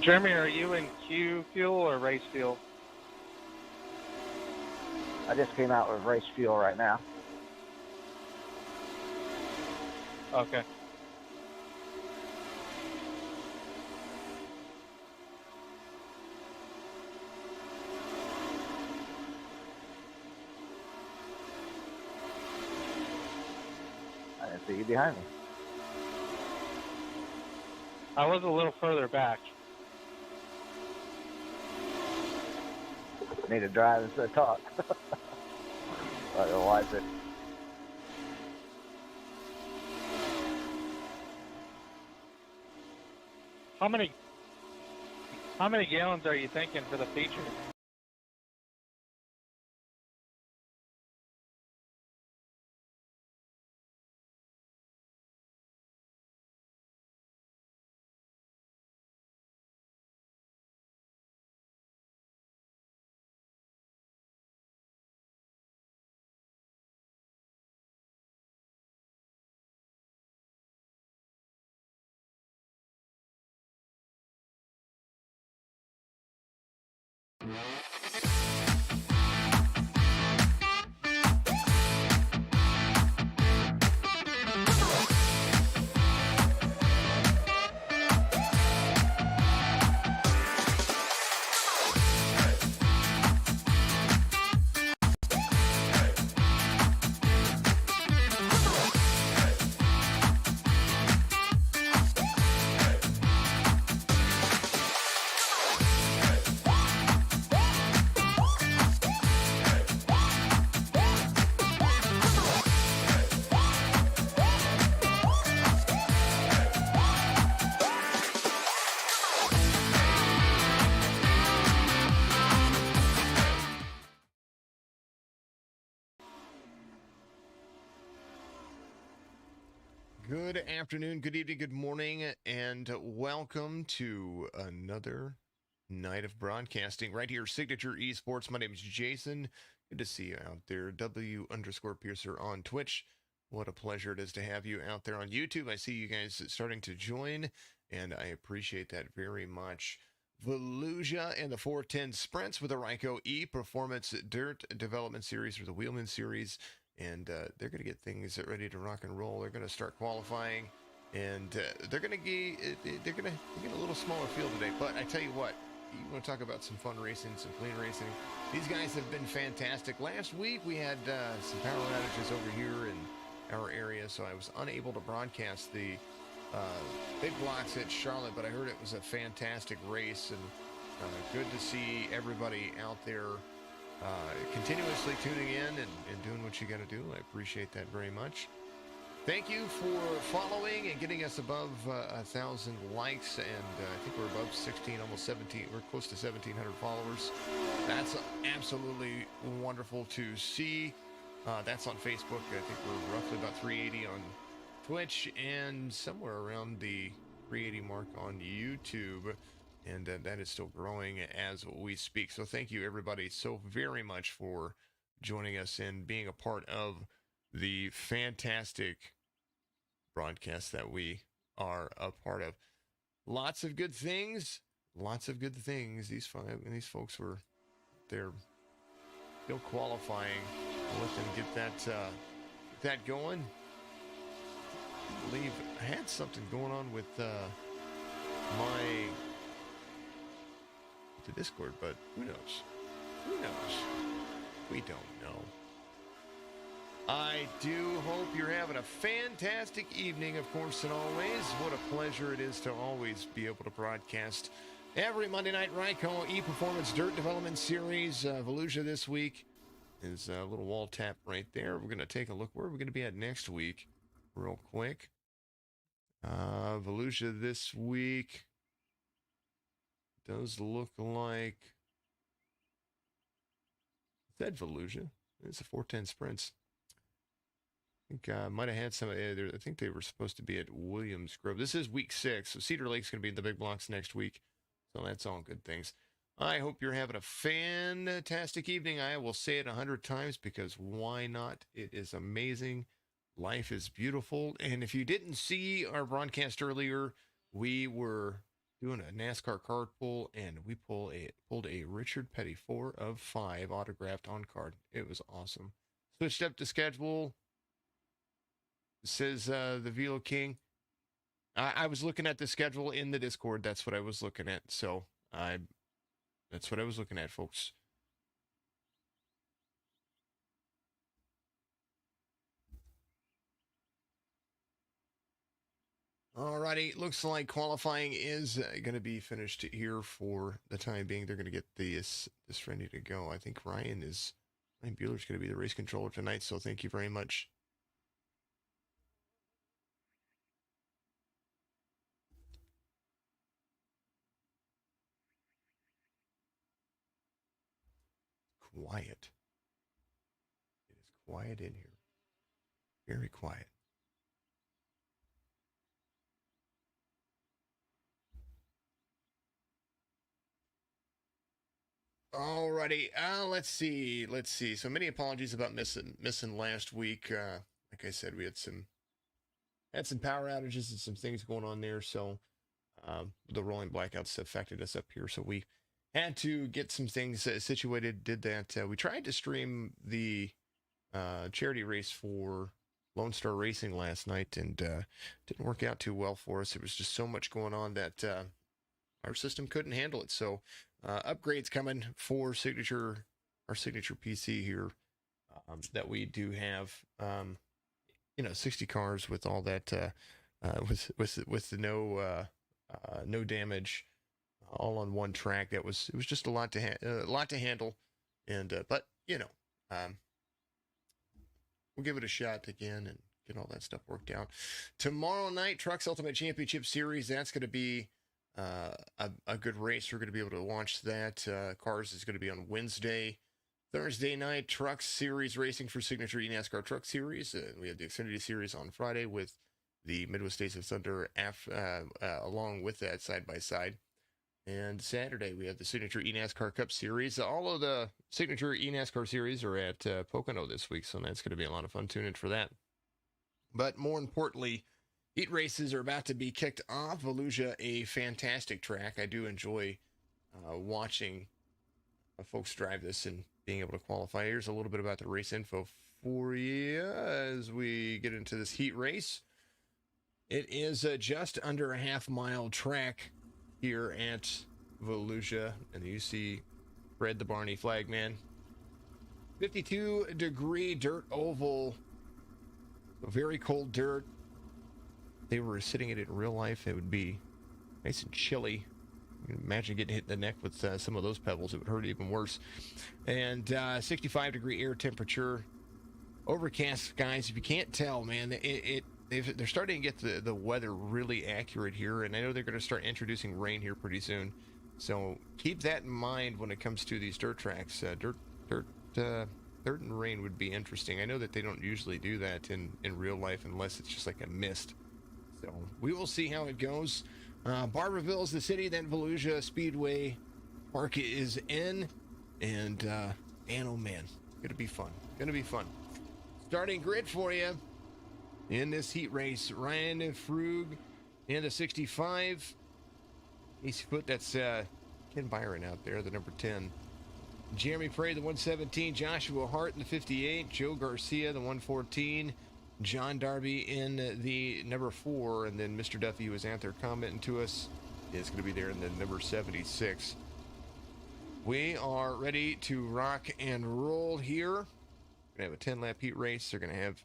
Jeremy, are you in Q fuel or race fuel? I just came out with race fuel right now. Okay. I didn't see you behind me. I was a little further back. Need to drive instead of talk. Otherwise, it. How many gallons are you thinking for the feature? Good afternoon, good evening, good morning, and welcome to another night of broadcasting right here, Signature Esports. My name is Jason. Good to see you out there. W_Piercer on Twitch. What a pleasure it is to have you out there on YouTube. I see you guys starting to join, and I appreciate that very much. Volusia and the 410 Sprints with the Ryco ePerformance Dirt Development Series, or the Wheelman Series. And they're going to get things ready to rock and roll. They're going to start qualifying, and they're going to get a little smaller field today. But I tell you what, you want to talk about some fun racing, some clean racing. These guys have been fantastic. Last week we had some power outages over here in our area, so I was unable to broadcast the big blocks at Charlotte. But I heard it was a fantastic race, and good to see everybody out there continuously tuning in and doing what you got to do. I appreciate that very much. Thank you for following and getting us above 1,000 likes, and I think we're above 16, almost 17. We're close to 1,700 followers. That's absolutely wonderful to see. That's on Facebook. I think we're roughly about 380 on Twitch and somewhere around the 380 mark on YouTube. And that is still growing as we speak. So thank you, everybody, so very much for joining us and being a part of the fantastic broadcast that we are a part of. Lots of good things. Lots of good things. These folks were there still qualifying. I'll let them get that going. I believe I had something going on with the Discord, but who knows? Who knows? We don't know. I do hope you're having a fantastic evening, of course, and always. What a pleasure it is to always be able to broadcast every Monday night. Ryco ePerformance Dirt Development Series. Volusia this week is a little wall tap right there. We're going to take a look. Where are we going to be at next week? Real quick. Volusia this week does look like that Volusia. It's a 410 Sprints. I think I might have had some. I think they were supposed to be at Williams Grove. This is week 6, so Cedar Lake's going to be in the big blocks next week. So that's all good things. I hope you're having a fantastic evening. I will say it 100 times because why not? It is amazing. Life is beautiful. And if you didn't see our broadcast earlier, we were doing a NASCAR card pull, and we pulled a Richard Petty 4 of 5 autographed on card. It was awesome. Switched up the schedule. Says the Velo King. I was looking at the schedule in the Discord. That's what I was looking at. So that's what I was looking at, folks. Alrighty, looks like qualifying is going to be finished here for the time being. They're going to get this ready to go. I think Ryan Bueller's going to be the race controller tonight, so thank you very much. Quiet. It is quiet in here. Very quiet. Alrighty, let's see. So many apologies about missing last week. Like I said, we had some power outages and some things going on there. So the rolling blackouts affected us up here. So we had to get some things situated. Did that. We tried to stream the charity race for Lone Star Racing last night, and didn't work out too well for us. There was just so much going on that our system couldn't handle it. So upgrades coming for our signature PC here that we do have. 60 cars with all that with the no damage, all on one track. It was just a lot to handle, and but we'll give it a shot again and get all that stuff worked out. Tomorrow night, Trucks Ultimate Championship Series. That's going to be a good race. We're going to be able to launch that. Cars is going to be on Wednesday. Thursday night, Truck Series racing for Signature eNASCAR Truck Series. We have the Xfinity Series on Friday with the Midwest Days of Thunder along with that side by side. And Saturday, we have the Signature eNASCAR Cup Series. All of the Signature eNASCAR Series are at Pocono this week, so that's going to be a lot of fun. Tune in for that. But more importantly, heat races are about to be kicked off. Volusia, a fantastic track. I do enjoy watching folks drive this and being able to qualify. Here's a little bit about the race info for you as we get into this heat race. It is just under a half-mile track here at Volusia, and you see Fred the Barney Flagman. 52-degree dirt oval, very cold dirt. If they were sitting in it in real life, it would be nice and chilly. You can imagine getting hit in the neck with some of those pebbles. It would hurt even worse. And 65-degree air temperature. Overcast skies. If you can't tell, man, they're starting to get the weather really accurate here. And I know they're going to start introducing rain here pretty soon. So keep that in mind when it comes to these dirt tracks. Dirt and rain would be interesting. I know that they don't usually do that in real life unless it's just like a mist. So we will see how it goes. Barberville is the city, then Volusia Speedway Park is in. And oh man, gonna be fun. Starting grid for you in this heat race. Ryan Frug in the 65. Easy foot, that's Ken Byron out there, the number 10. Jeremy Prey, the 117. Joshua Hart in the 58. Joe Garcia, the 114. John Darby in the number 4. And then Mr. Duffy, who was out there commenting to us, is going to be there in the number 76. We are ready to rock and roll here. We're going to have a 10-lap heat race. They're going to have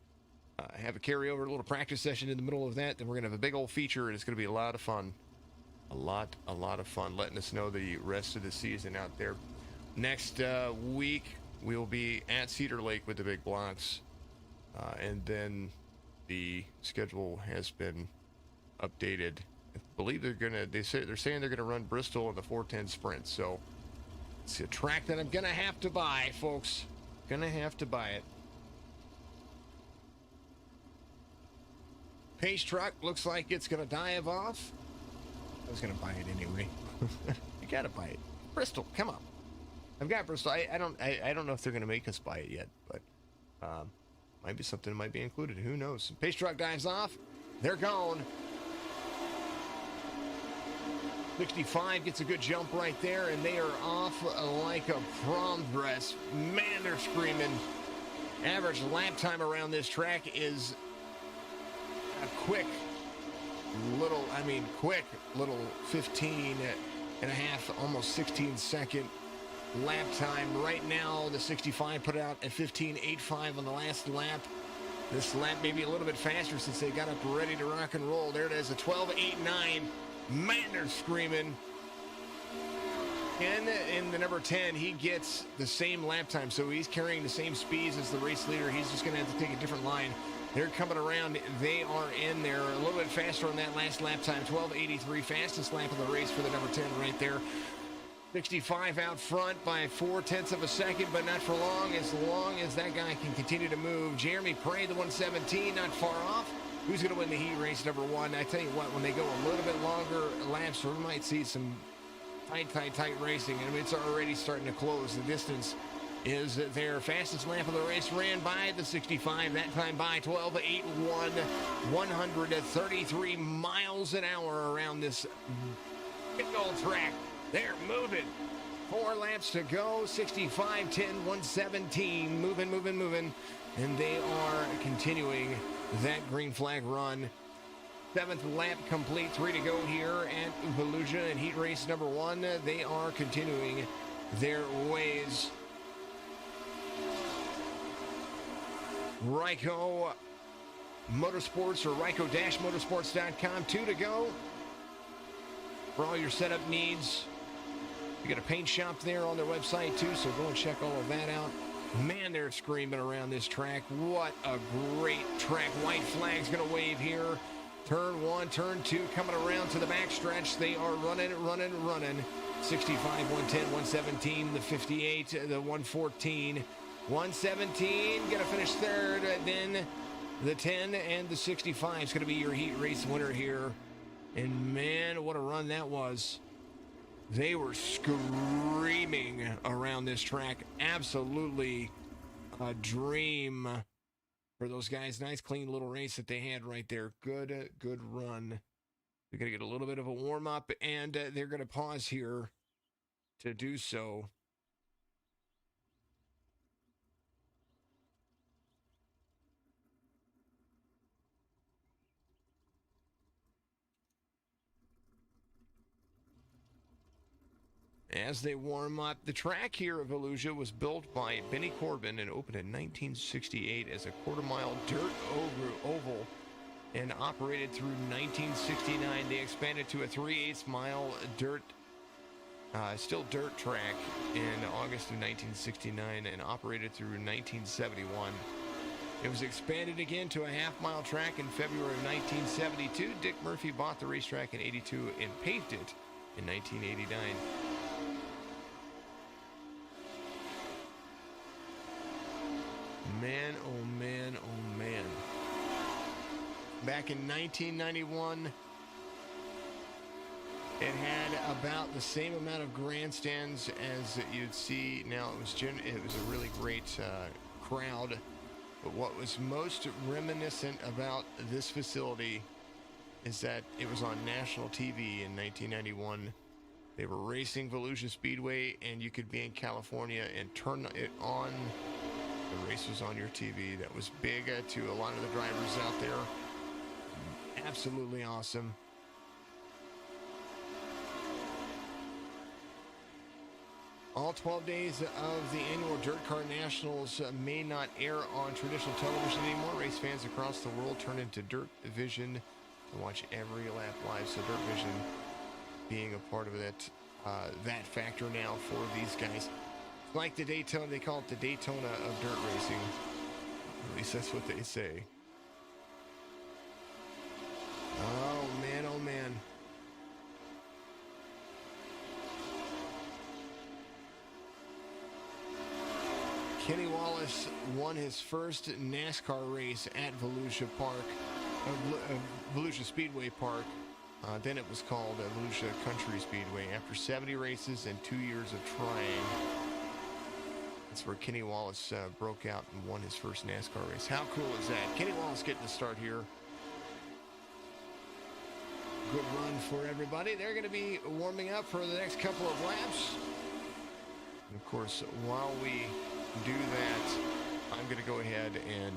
a carryover, a little practice session in the middle of that. Then we're going to have a big old feature, and it's going to be a lot of fun. A lot of fun, letting us know the rest of the season out there. Next week, we'll be at Cedar Lake with the big blocks. And then the schedule has been updated. I believe they're saying they're gonna run Bristol in the 410 sprint. So it's a track that I'm gonna have to buy, folks. Gonna have to buy it. Pace truck looks like it's gonna dive off. I was gonna buy it anyway. You gotta buy it. Bristol, come on. I've got Bristol. I don't know if they're gonna make us buy it yet, but might be something that might be included. Who knows? Pace truck dives off. They're gone. 65 gets a good jump right there, and they are off like a prom dress. Man, they're screaming. Average lap time around this track is a quick little 15 and a half, almost 16 second lap time. Right now, the 65 put out at 15.85 on the last lap. This lap may be a little bit faster since they got up ready to rock and roll. There it is, a 12.89. Man, they're screaming. And in the number 10, he gets the same lap time, so he's carrying the same speeds as the race leader. He's just going to have to take a different line. They're coming around. They are in there a little bit faster on that last lap time. 12.83, fastest lap of the race for the number 10 right there. 65 out front by 0.4 of a second, but not for long as that guy can continue to move. Jeremy Prey, the 117, not far off. Who's going to win the heat race, number 1? I tell you what, when they go a little bit longer laps, we might see some tight racing. I mean, it's already starting to close. The distance is their fastest lap of the race, ran by the 65, that time by 12.81, 133 miles an hour around this big old track. They're moving. 4 laps to go, 65, 10, 117, moving, and they are continuing that green flag run. 7th lap complete, 3 to go here at Volusia in heat race number 1. They are continuing their ways. Ryco-Motorsports or Ryco-Motorsports.com, 2 to go for all your setup needs. You got a paint shop there on their website too, so go and check all of that out. Man, they're screaming around this track. What a great track. White flag's going to wave here. Turn 1, turn 2, coming around to the backstretch. They are running. 65, 110, 117, the 58, the 114, 117. Going to finish third. Then the 10 and the 65 is going to be your heat race winner here. And man, what a run that was. They were screaming around this track. Absolutely a dream for those guys. Nice, clean little race that they had right there. Good run. They're going to get a little bit of a warm-up, and they're going to pause here to do so. As they warm up, the track here at Volusia was built by Benny Corbin and opened in 1968 as a quarter-mile dirt oval and operated through 1969. They expanded to a 3/8 mile dirt track in August of 1969 and operated through 1971. It was expanded again to a half-mile track in February of 1972. Dick Murphy bought the racetrack in 82 and paved it in 1989. Man, oh man, oh man. Back in 1991, it had about the same amount of grandstands as you'd see now. It was a really great crowd. But what was most reminiscent about this facility is that it was on national TV in 1991. They were racing Volusia Speedway, and you could be in California and turn it on. The race was on your TV. That was big to a lot of the drivers out there. Absolutely awesome. All 12 days of the annual Dirt Car Nationals may not air on traditional television anymore. Race fans across the world turn into Dirt Vision to watch every lap live. So Dirt Vision being a part of that factor now for these guys. Like the Daytona, they call it the Daytona of dirt racing. At least that's what they say. Oh man, oh man. Kenny Wallace won his first NASCAR race at Volusia Speedway Park. Then it was called Volusia Country Speedway after 70 races and 2 years of trying. That's where Kenny Wallace broke out and won his first NASCAR race. How cool is that? Kenny Wallace getting the start here. good run for everybody. They're going to be warming up for the next couple of laps. And of course, while we do that, I'm going to go ahead and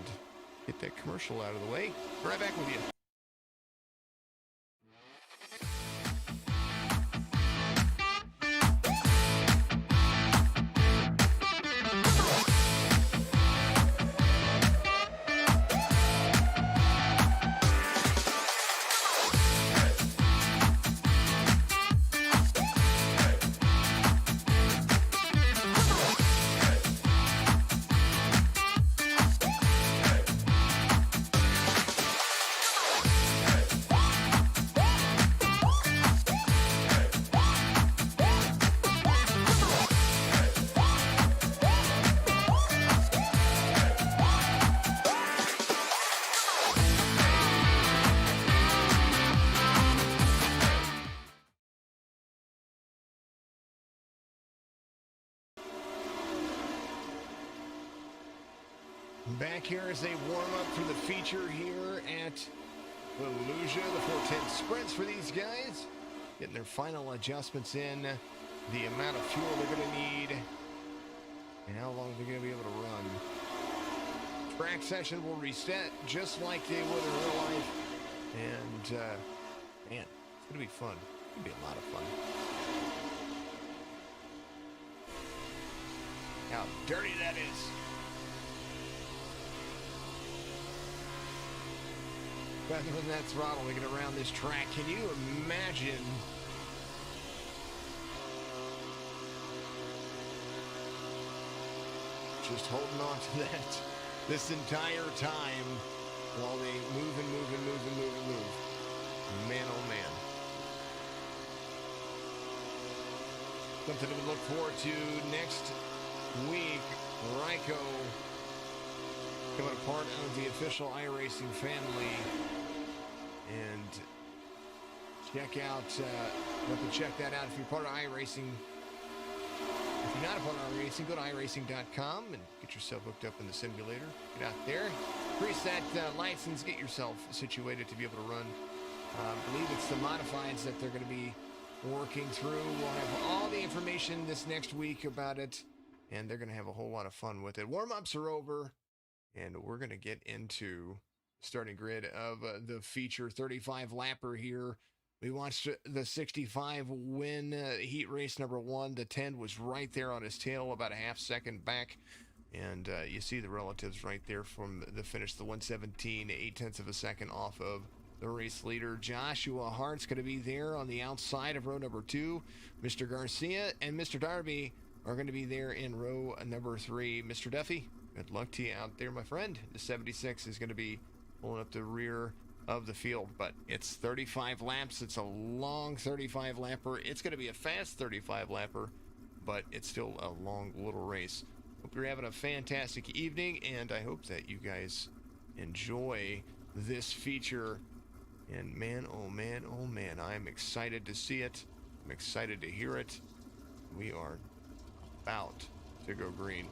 get that commercial out of the way. Be right back with you. Back here as they warm up for the feature here at Volusia, the 410 sprints for these guys. Getting their final adjustments in, the amount of fuel they're going to need, and how long they're going to be able to run. Track session will reset just like they would in real life. And, man, it's going to be fun. It's going to be a lot of fun. How dirty that is. Feathering that throttle to get around this track. Can you imagine just holding on to that this entire time while they move and move and move and move and move? Man, oh man. Something to look forward to next week. Ryco becoming a part of the official iRacing family. And check out, you have to check that out if you're part of iRacing. If you're not a part of iRacing, go to iRacing.com and get yourself hooked up in the simulator. Get out there, increase that license, get yourself situated to be able to run. I believe it's the modifieds that they're going to be working through. We'll have all the information this next week about it, and they're going to have a whole lot of fun with it. Warm-ups are over, and we're going to get into starting grid of the feature 35 lapper here. We watched the 65 win heat race number 1. The 10 was right there on his tail, about a half second back. And you see the relatives right there from the finish, the 117, 8/10 of a second off of the race leader. Joshua Hart's going to be there on the outside of row number 2. Mr. Garcia and Mr. Darby are going to be there in row number 3. Mr. Duffy, good luck to you out there, my friend. The 76 is going to be pulling up the rear of the field, but it's 35 laps. It's a long 35 lapper. It's going to be a fast 35 lapper, but it's still a long little race. Hope you're having a fantastic evening, and I hope that you guys enjoy this feature. And man, oh man, oh man, I'm excited to see it. I'm excited to hear it. We are about to go green.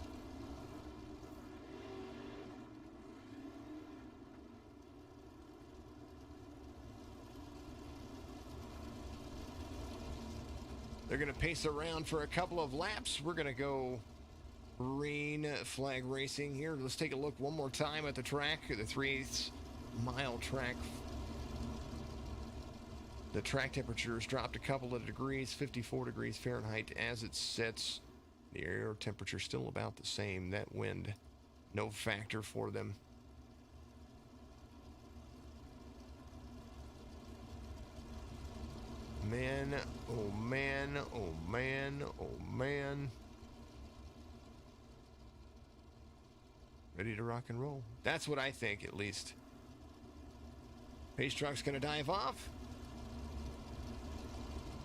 They're going to pace around for a couple of laps. We're going to go green flag racing here. Let's take a look one more time at the track, the 3/8 mile track. The track temperature has dropped a couple of degrees, 54 degrees Fahrenheit as it sits. The air temperature still about the same. That wind, no factor for them. Man, oh man, oh man, oh man. Ready to rock and roll. That's what I think, at least. Pace truck's gonna dive off.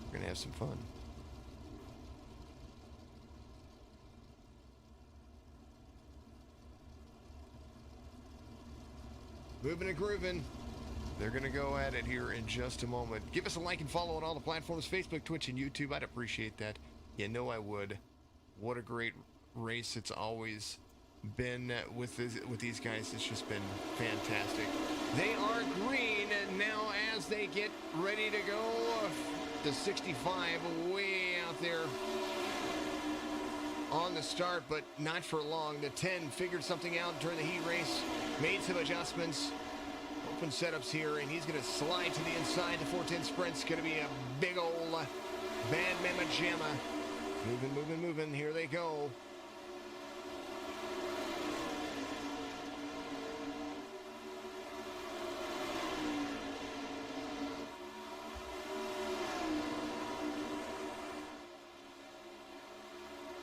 We're gonna have some fun. Moving and grooving. They're going to go at it here in just a moment. Give us a like and follow on all the platforms, Facebook, Twitch, and YouTube. I'd appreciate that. You know I would. What a great race it's always been with these guys. It's just been fantastic. They are green now as they get ready to go. The 65 way out there on the start, but not for long. The 10 figured something out during the heat race, made some adjustments, open setups here, and he's going to slide to the inside. The 410 Sprint's going to be a big old bad mama jamma. Moving, moving, moving. Here they go.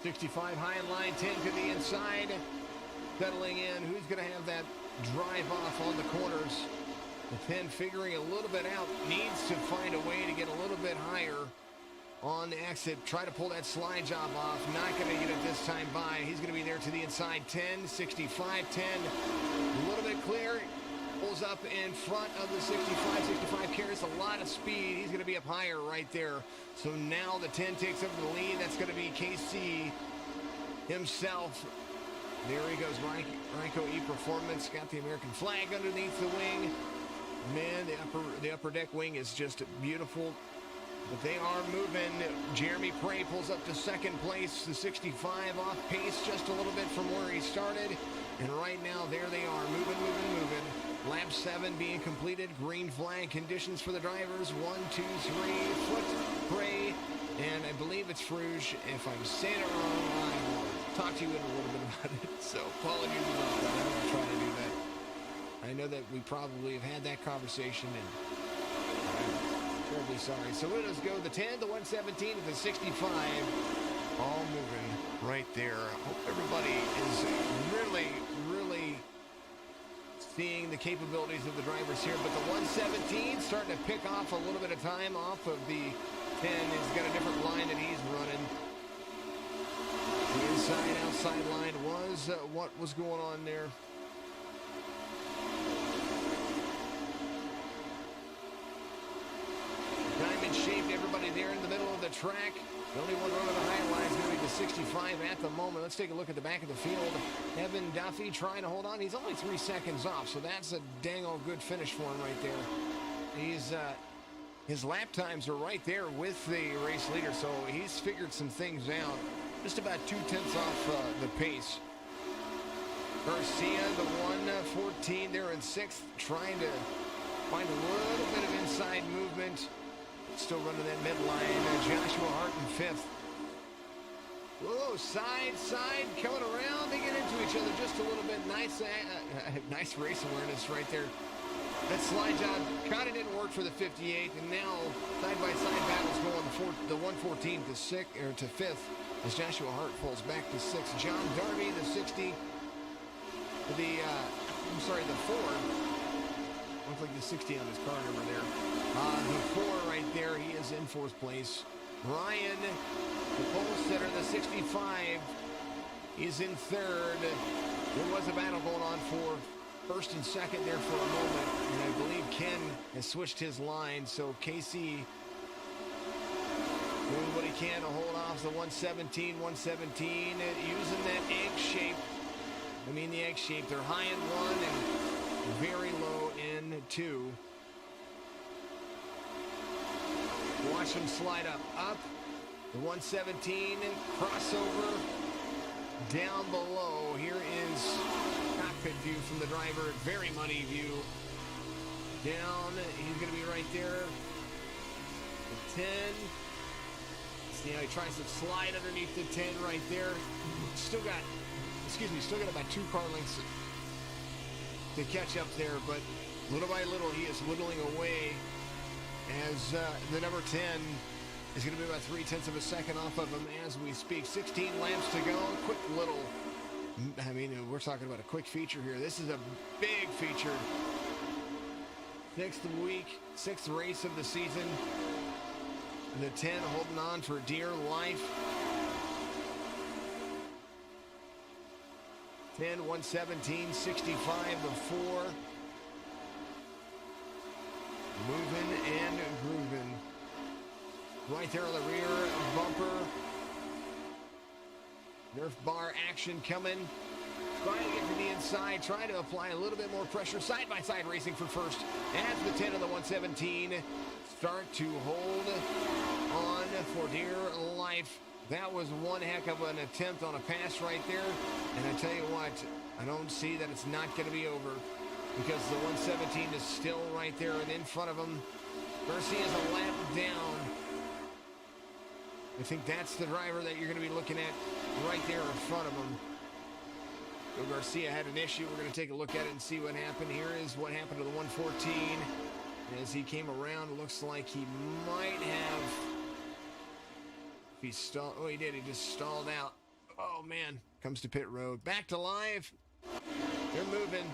.65 high in line, 10 to the inside. Settling in. Who's going to have that drive off on the corners? The 10 figuring a little bit out. Needs to find a way to get a little bit higher on the exit. Try to pull that slide job off. Not going to get it this time by. He's going to be there to the inside. 10, 65, 10. A little bit clear. Pulls up in front of the 65. 65 carries a lot of speed. He's going to be up higher right there. So now the 10 takes over the lead. That's going to be KC himself. There he goes. Ryco ePerformance. Got the American flag underneath the wing. Man, the upper deck wing is just beautiful. But they are moving. Jeremy Prey pulls up to second place. The 65 off pace just a little bit from where he started. And right now, there they are. Moving, moving, moving. Lap 7 being completed. Green flag conditions for the drivers. 1, 2, 3. Foot, Prey, and I believe it's Fruge. If I'm saying it wrong, I will talk to you in a little bit about it. So apologies about that. I'm going to try to do that. I know that we probably have had that conversation, and I'm terribly sorry. So let us go. The 10, the 117, and the 65. All moving right there. I hope everybody is really, really seeing the capabilities of the drivers here. But the 117 starting to pick off a little bit of time off of the 10. He's got a different line that he's running. The inside-outside line was what was going on there. Diamond shaped, everybody there in the middle of the track. The only one running the high line is going to be the 65 at the moment. Let's take a look at the back of the field. Evan Duffy trying to hold on. He's only 3 seconds off, so that's a dang old good finish for him right there. His lap times are right there with the race leader, so he's figured some things out. Just about 2/10 off the pace. Garcia, the 114 there in 6th, trying to find a little bit of inside movement. Still running that midline. Joshua Hart in 5th. Whoa, side, coming around. They get into each other just a little bit. Nice race awareness right there. That slide job kind of didn't work for the 58, and now side-by-side battles going the 114 to 5th as Joshua Hart falls back to 6th. John Darby, the 60, the 4. Looks like the 60 on his car number there. The 4 right there, he is in 4th place. Ryan, the pole setter, the 65, is in 3rd. There was a battle going on for 1st and 2nd there for a moment, and I believe Ken has switched his line, so KC doing what he can to hold off the 117, using that egg shape. I mean the egg shape. They're high in 1 and very low in 2. Watch them slide up. The 117 crossover down below. Here is cockpit view from the driver. Very muddy view. Down. He's going to be right there. The 10. See how he tries to slide underneath the 10 right there. Still got about 2 car lengths to catch up there, but little by little he is whittling away as the number 10 is going to be about 0.3 of a second off of him as we speak. 16 laps to go. Quick little, I mean, we're talking about a quick feature here. This is a big feature. 6th week, 6th race of the season. The 10 holding on for dear life. 10, 117, 65, the 4. Moving and grooving. Right there on the rear bumper. Nerf bar action coming. trying to get to the inside, trying to apply a little bit more pressure. Side-by-side racing for first as the 10 of the 117 start to hold on for dear life. That was one heck of an attempt on a pass right there. And I tell you what, I don't see that it's not going to be over because the 117 is still right there and in front of him. Garcia's a lap down. I think that's the driver that you're going to be looking at right there in front of him. So Garcia had an issue. We're going to take a look at it and see what happened. Here is what happened to the 114. As he came around, it looks like he might have... He stalled. Oh, he did. He just stalled out. Oh, man. Comes to pit road. Back to live. They're moving.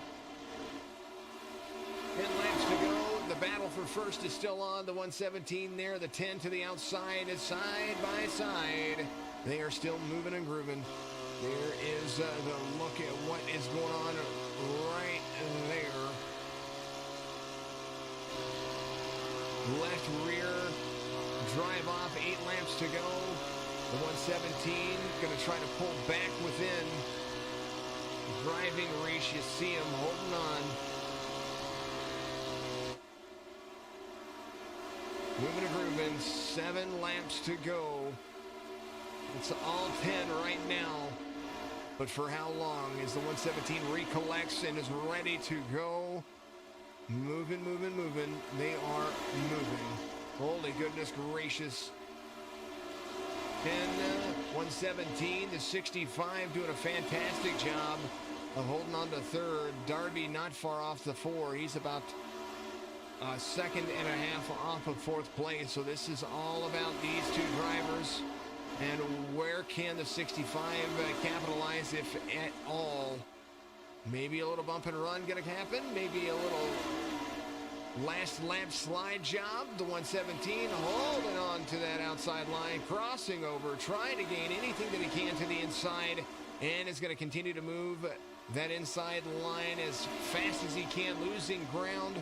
10 laps to go. The battle for first is still on. The 117 there. The 10 to the outside is side by side. They are still moving and grooving. There is the look at what is going on right there. Left rear. Drive off. 8 laps to go. The 117 going to try to pull back within. Driving race. You see him holding on. Moving and grooving, 7 laps to go. It's all 10 right now. But for how long? As the 117 recollects and is ready to go. Moving, moving, moving. They are moving. Holy goodness gracious. 10, 117 to 65 doing a fantastic job of holding on to third. Darby not far off the 4. He's about... second and a half off of fourth place. So this is all about these two drivers and where can the 65 capitalize, if at all. Maybe a little bump and run gonna happen, maybe a little last lap slide job. The 117 holding on to that outside line, crossing over, trying to gain anything that he can to the inside, and is going to continue to move that inside line as fast as he can, losing ground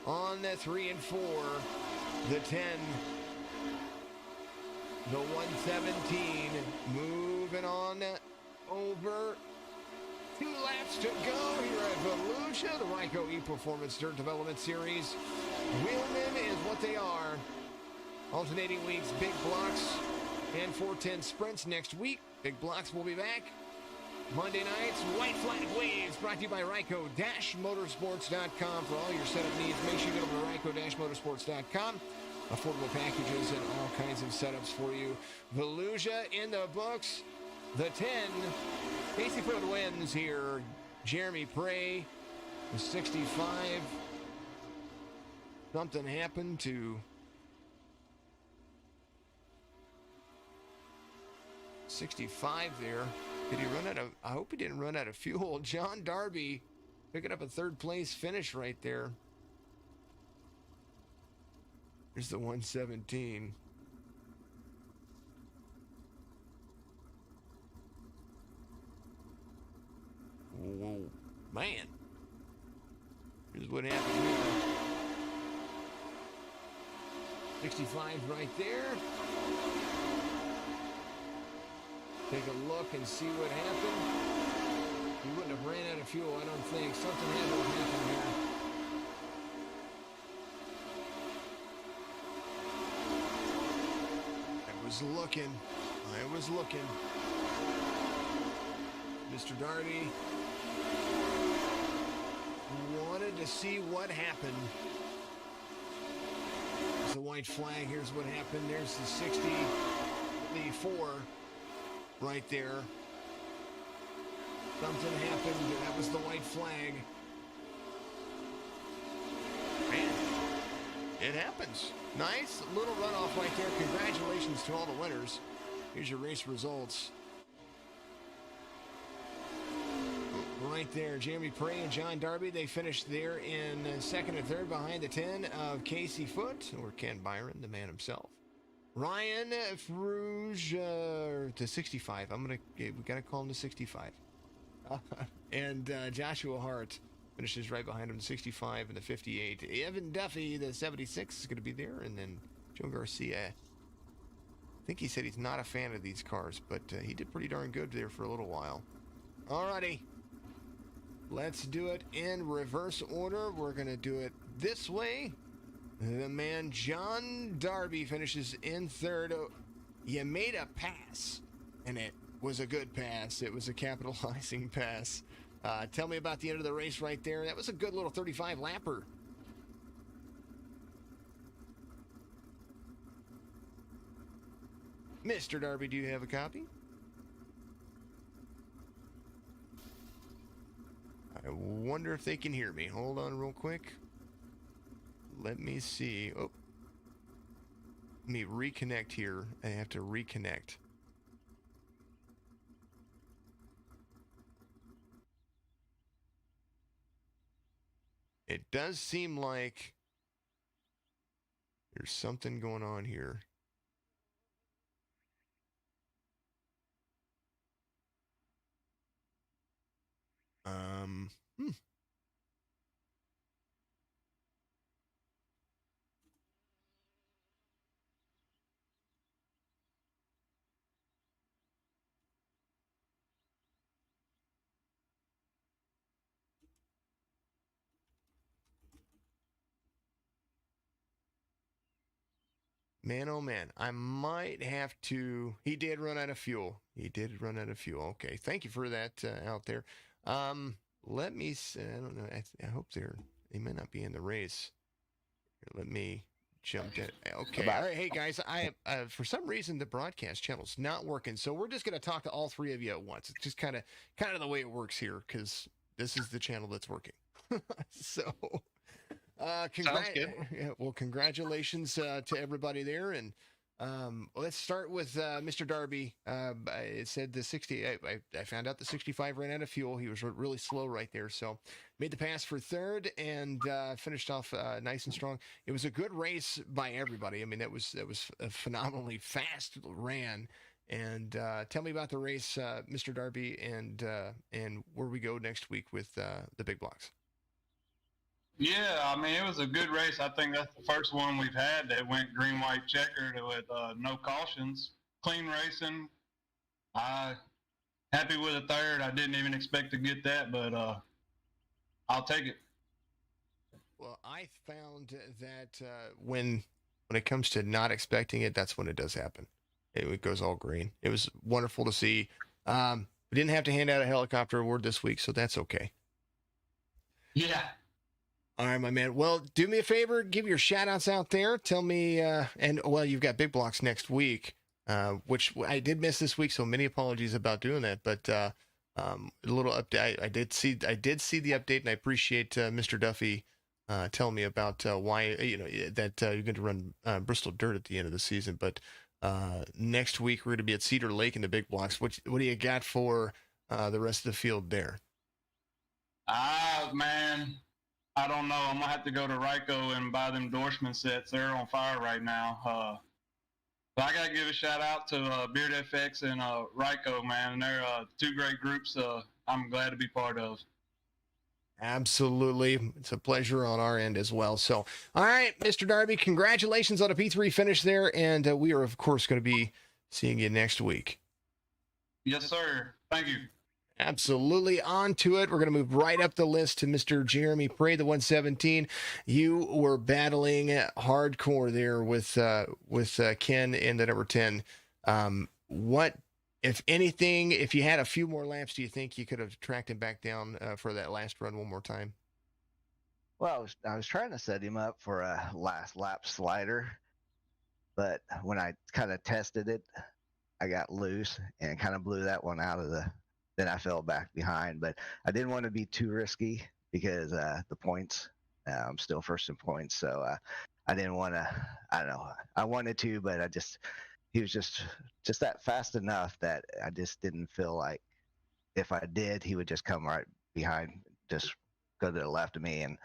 on the 3 and 4, the 10, the 117, moving on over. 2 laps to go here at Volusia, the Ryco ePerformance Dirt Development Series. Wheelman is what they are. Alternating weeks, big blocks and 410 sprints next week. Big blocks will be back. Monday nights, white flag waves, brought to you by Ryco-Motorsports.com for all your setup needs. Make sure you go to Ryco-Motorsports.com. Affordable packages and all kinds of setups for you. Volusia in the books. The 10, Casey Foot wins here. Jeremy Prey, the 65. Something happened to 65 there. Did he run out of... I hope he didn't run out of fuel. John Darby picking up a 3rd place finish right there. Here's the 117. Whoa, man. Here's what happened here. 65 right there. Take a look and see what happened. He wouldn't have ran out of fuel, I don't think. Something had to have happened here. I was looking. Mr. Darby wanted to see what happened. There's the white flag. Here's what happened. There's the 64 right there. Something happened. That was the white flag. Man, it happens. Nice little runoff right there. Congratulations to all the winners. Here's your race results. Right there, Jeremy Prey and John Darby, they finished there in 2nd and 3rd behind the 10 of Casey Foot, or Ken Byron, the man himself. Ryan Fruge to 65. We gotta call him to 65. And Joshua Hart finishes right behind him, the 65 and the 58. Evan Duffy, the 76, is gonna be there, and then Joe Garcia. I think he said he's not a fan of these cars, but he did pretty darn good there for a little while. Alrighty. Let's do it in reverse order. We're going to do it this way. The man John Darby finishes in third. Oh, you made a pass, and it was a good pass. It was a capitalizing pass. Tell me about the end of the race right there. That was a good little 35 lapper. Mr. Darby, do you have a copy? I wonder if they can hear me. Hold on real quick. Let me see. Oh, let me reconnect here. I have to reconnect. It does seem like there's something going on here. Hmm. Man, oh man, I might have to. He did run out of fuel. He did run out of fuel. Okay, thank you for that out there. Let me. I don't know. I hope they may not be in the race. Here, let me jump in. Okay. All right. Hey guys, I for some reason the broadcast channel's not working, so we're just gonna talk to all three of you at once. It's just kind of the way it works here because this is the channel that's working. So. Well, congratulations to everybody there, and let's start with Mr. Darby. It said the 60. I found out the 65 ran out of fuel. He was really slow right there, so made the pass for third and finished off nice and strong. It was a good race by everybody. I mean, that was a phenomenally fast ran. And tell me about the race, Mr. Darby, and where we go next week with the big blocks. Yeah, I mean, it was a good race. I think that's the first one we've had that went green, white, checkered with no cautions. Clean racing. Happy with a third. I didn't even expect to get that, but I'll take it. Well, I found that when it comes to not expecting it, that's when it does happen. It goes all green. It was wonderful to see. We didn't have to hand out a helicopter award this week, so that's okay. Yeah. All right, my man. Well, do me a favor, give your shout outs out there. Tell me, you've got big blocks next week, which I did miss this week, so many apologies about doing that. But a little update. I did see the update, and I appreciate Mr. Duffy telling me about why that you're going to run Bristol Dirt at the end of the season. But next week we're going to be at Cedar Lake in the big blocks. What do you got for the rest of the field there? Man. I don't know. I'm going to have to go to Ryco and buy them endorsement sets. They're on fire right now. But I got to give a shout out to Beard FX and Ryco, man. They're two great groups I'm glad to be part of. Absolutely. It's a pleasure on our end as well. So, all right, Mr. Darby, congratulations on a P3 finish there. And we are, of course, going to be seeing you next week. Yes, sir. Thank you. Absolutely. On to it. We're going to move right up the list to Mr. Jeremy Prey, the 117. You were battling hardcore there with Ken in the number 10. What, if anything, if you had a few more laps, do you think you could have tracked him back down for that last run one more time? Well, I was trying to set him up for a last lap slider, but when I kind of tested it, I got loose and kind of blew that one out of the. Then I fell back behind, but I didn't want to be too risky because the points, I'm still first in points. So I didn't want to, I don't know. I wanted to, but he was just that fast enough that I just didn't feel like if I did, he would just come right behind, just go to the left of me and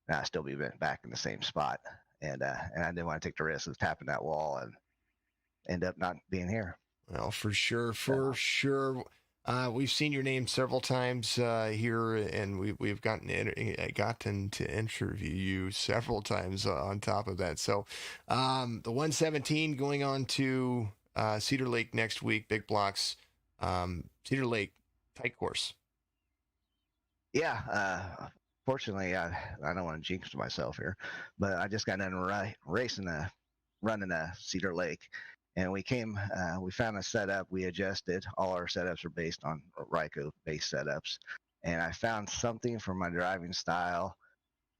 I'd still be back in the same spot. And I didn't want to take the risk of tapping that wall and end up not being here. Well, for sure. We've seen your name several times here, and we've gotten to interview you several times on top of that. So the 117 going on to Cedar Lake next week, big blocks. Cedar Lake, tight course. Yeah, fortunately, I don't want to jinx myself here, but I just got done running a Cedar Lake, and we found a setup. We adjusted. All our setups are based on Ryco-based setups, and I found something for my driving style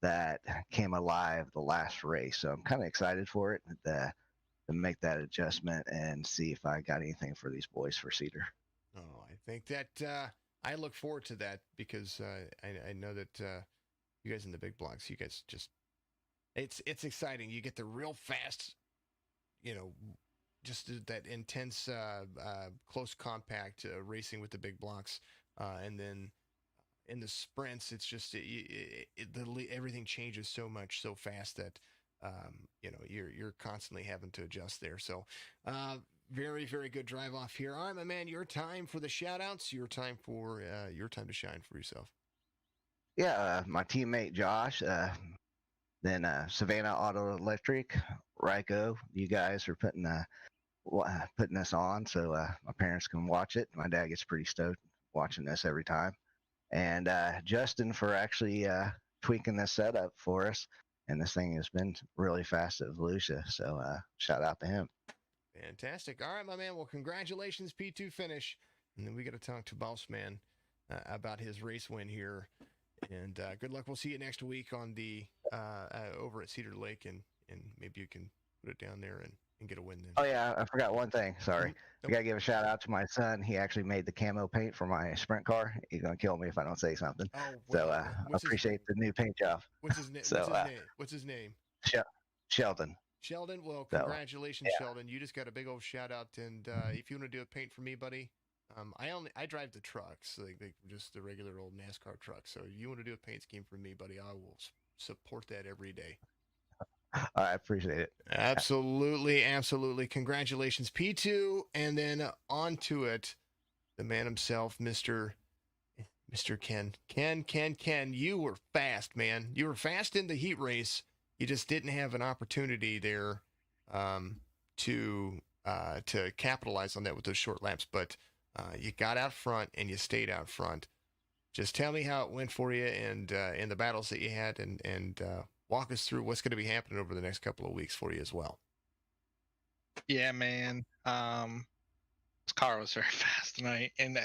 that came alive the last race. So I'm kind of excited for it to make that adjustment and see if I got anything for these boys for Cedar. Oh, I think that I look forward to that because I know that you guys in the big blocks, you guys just it's exciting. You get the real fast, you know, just that intense, close compact racing with the big blocks, and then in the sprints, it's just everything changes so much so fast that you're constantly having to adjust there. So very, very good drive off here. All right, my man, your time for the shout outs, your time to shine for yourself. Yeah, my teammate Josh, then Savannah Auto Electric, Ryco. You guys are putting this on so my parents can watch it. My dad gets pretty stoked watching this every time. And Justin for actually tweaking this setup for us. And this thing has been really fast at Volusia. So shout out to him. Fantastic. All right, my man. Well, congratulations, P2 finish. And then we got to talk to Boss Man about his race win here. And good luck. We'll see you next week on the over at Cedar Lake, and maybe you can put it down there and get a win then. Oh yeah, I forgot one thing. Sorry. Mm-hmm. I gotta give a shout out to my son. He actually made the camo paint for my sprint car. He's gonna kill me if I don't say something. Oh, So I appreciate the new paint job. What's his name? So, What's his name? Sheldon. Sheldon. Well, So, congratulations, yeah. Sheldon. You just got a big old shout out. And if you want to do a paint for me, buddy, I drive the trucks, like just the regular old NASCAR trucks. So you want to do a paint scheme for me, buddy? I will support that every day. I appreciate it. Absolutely, absolutely. Congratulations, P2, and then on to it, the man himself, Mr. Ken. Ken, you were fast, man. You were fast in the heat race. You just didn't have an opportunity there to capitalize on that with those short laps. But you got out front and you stayed out front. Just tell me how it went for you and in the battles that you had, and walk us through what's going to be happening over the next couple of weeks for you as well. Yeah, man. This car was very fast tonight, and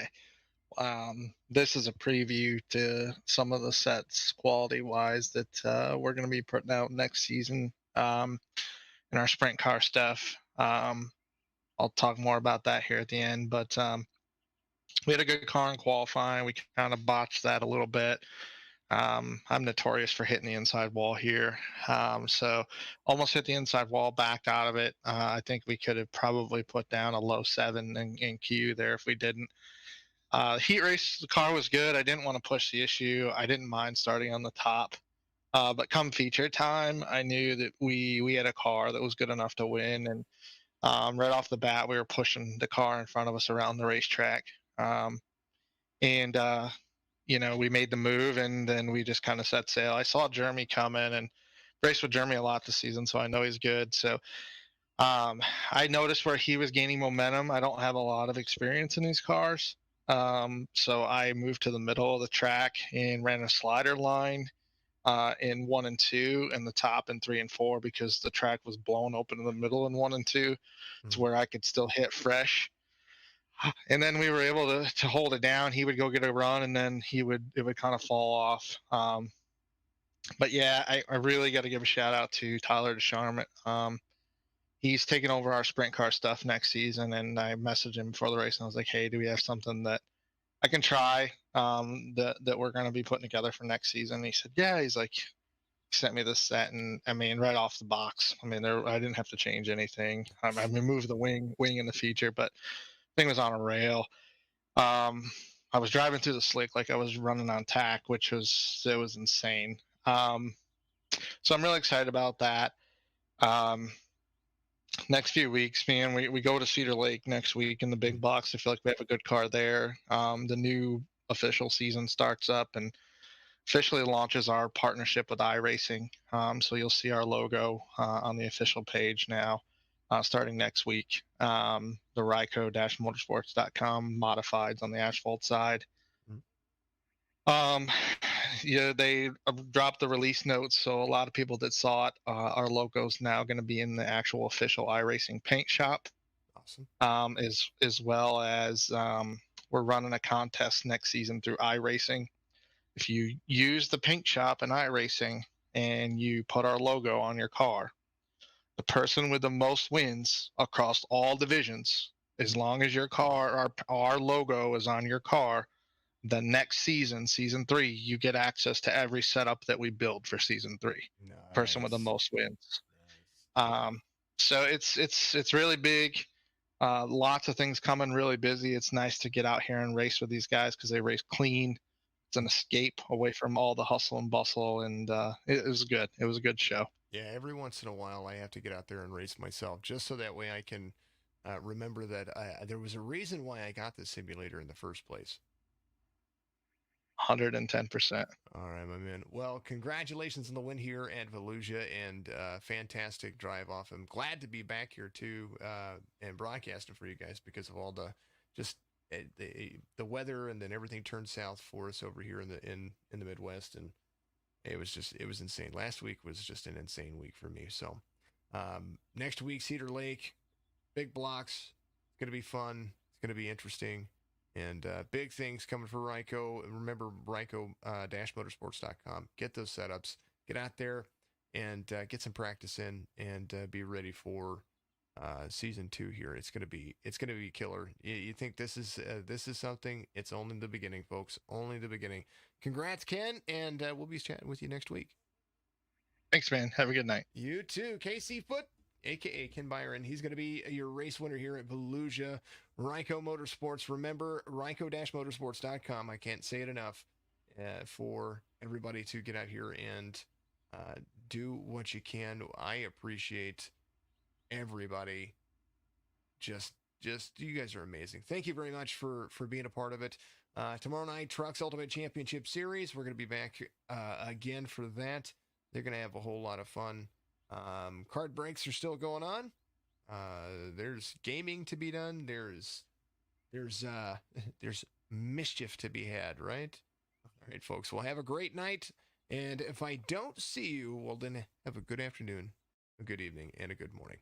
this is a preview to some of the sets quality-wise that we're going to be putting out next season in our sprint car stuff. I'll talk more about that here at the end, but we had a good car in qualifying. We kind of botched that a little bit. I'm notorious for hitting the inside wall here. So almost hit the inside wall, backed out of it. I think we could have probably put down a low 7 in Q there if we didn't. Heat race, the car was good. I didn't want to push the issue. I didn't mind starting on the top. But come feature time, I knew that we had a car that was good enough to win. And right off the bat, we were pushing the car in front of us around the racetrack. We made the move, and then we just kind of set sail. I saw Jeremy coming and raced with Jeremy a lot this season, so I know he's good. So I noticed where he was gaining momentum. I don't have a lot of experience in these cars. So I moved to the middle of the track and ran a slider line in 1 and 2 and the top in 3 and 4 because the track was blown open in the middle in 1 and 2 to where I could still hit fresh. And then we were able to hold it down. He would go get a run, and then it would kind of fall off. But yeah, I really got to give a shout out to Tyler DeSharm. He's taking over our sprint car stuff next season, and I messaged him before the race, and I was like, hey, do we have something that I can try that we're going to be putting together for next season? And he said, yeah. He's like, he sent me this set, and I mean, right off the box. I mean, I didn't have to change anything. I removed the wing in the feature, but thing was on a rail. I was driving through the slick like I was running on tack, which was insane. So I'm really excited about that. Next few weeks, man, we go to Cedar Lake next week in the big box. I feel like we have a good car there. The new official season starts up and officially launches our partnership with iRacing. So you'll see our logo on the official page now. Starting next week, the Ryco-Motorsports.com modifieds on the asphalt side. Um, yeah, they dropped the release notes, so a lot of people that saw it, our logo's now going to be in the actual official iRacing paint shop. Awesome. As well as we're running a contest next season through iRacing. If you use the paint shop in iRacing and you put our logo on your car, the person with the most wins across all divisions, as long as your car, our logo is on your car, the next season, season 3, you get access to every setup that we build for season 3. Person with the Nice. most wins. Nice. So it's really big. Lots of things coming, really busy. It's nice to get out here and race with these guys because they race clean. It's an escape away from all the hustle and bustle, and it was good. It was a good show. Yeah, every once in a while I have to get out there and race myself, just so that way I can remember that there was a reason why I got this simulator in the first place. 110%. All right, my man. Well, congratulations on the win here at Volusia, and fantastic drive off. I'm glad to be back here too and broadcasting for you guys because of all the just the weather, and then everything turned south for us over here in the Midwest, and it was insane. Last week was just an insane week for me. So next week, Cedar Lake, big blocks. It's going to be fun. It's going to be interesting. And big things coming for Ryco. Remember, Ryco-Motorsports.com. Get those setups. Get out there and get some practice in, and be ready for season 2 here. It's gonna be killer. You think this is something? It's only the beginning, folks. Only the beginning. Congrats, Ken, and we'll be chatting with you next week. Thanks, man. Have a good night. You too, Casey Foot, a.k.a. Ken Byron. He's going to be your race winner here at Volusia. Ryco-Motorsports. Remember, Ryco-Motorsports.com. I can't say it enough for everybody to get out here and do what you can. I appreciate everybody. Just you guys are amazing. Thank you very much for being a part of it. Tomorrow night, Trucks Ultimate Championship Series. We're going to be back again for that. They're going to have a whole lot of fun. Card breaks are still going on. There's gaming to be done. There's mischief to be had, right? All right, folks. Well, have a great night. And if I don't see you, well, then have a good afternoon, a good evening, and a good morning.